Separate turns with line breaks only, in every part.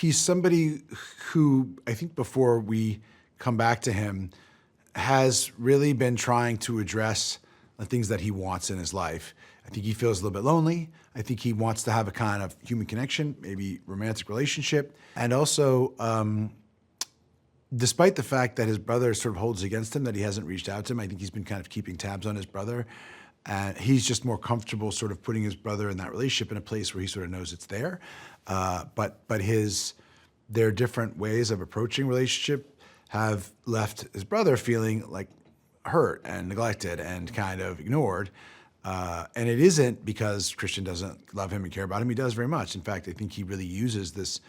he's somebody who I think before we come back to him has really been trying to address the things that he wants in his life. I think he feels a little bit lonely. I think he wants to have a kind of human connection, maybe romantic relationship. And also, despite the fact that his brother sort of holds against him, that he hasn't reached out to him, I think he's been kind of keeping tabs on his brother. And he's just more comfortable sort of putting his brother in that relationship in a place where he sort of knows it's there. But their different ways of approaching relationship have left his brother feeling like hurt and neglected and kind of ignored. And it isn't because Christian doesn't love him and care about him. He does very much. In fact, I think he really uses this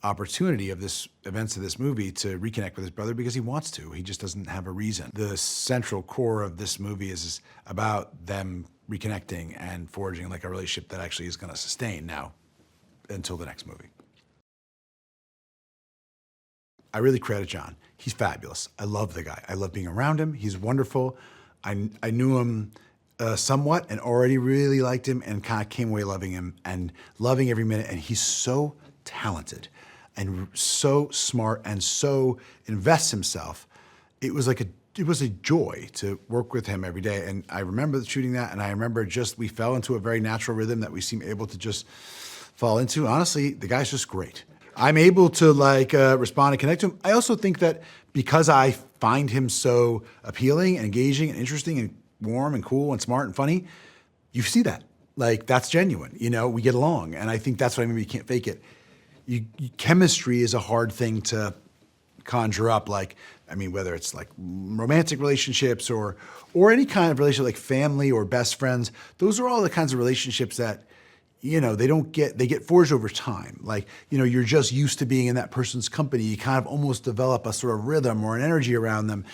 opportunity of this events of this movie to reconnect with his brother because he wants to. He just doesn't have a reason. The central core of this movie is about them reconnecting and forging like a relationship that actually is going to sustain now until the next movie. I really credit John. He's fabulous. I love the guy. I love being around him. He's wonderful. I knew him somewhat and already really liked him and kind of came away loving him and loving every minute. And he's so talented and so smart and so invests himself. It was a joy to work with him every day. And I remember shooting that, and I remember we fell into a very natural rhythm that we seem able to just fall into. Honestly, the guy's just great. I'm able to respond and connect to him. I also think that because I find him so appealing and engaging and interesting and warm and cool and smart and funny, you see that. That's genuine. We get along. And I think that's why maybe you can't fake it. Chemistry is a hard thing to conjure up. Whether it's romantic relationships or any kind of relationship like family or best friends, those are all the kinds of relationships that, they get forged over time. You're just used to being in that person's company. You kind of almost develop a sort of rhythm or an energy around them.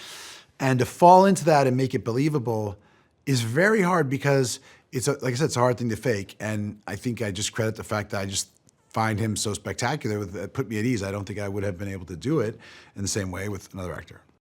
And to fall into that and make it believable is very hard because like I said, it's a hard thing to fake. And I think I just credit the fact that I just find him so spectacular. It put me at ease. I don't think I would have been able to do it in the same way with another actor.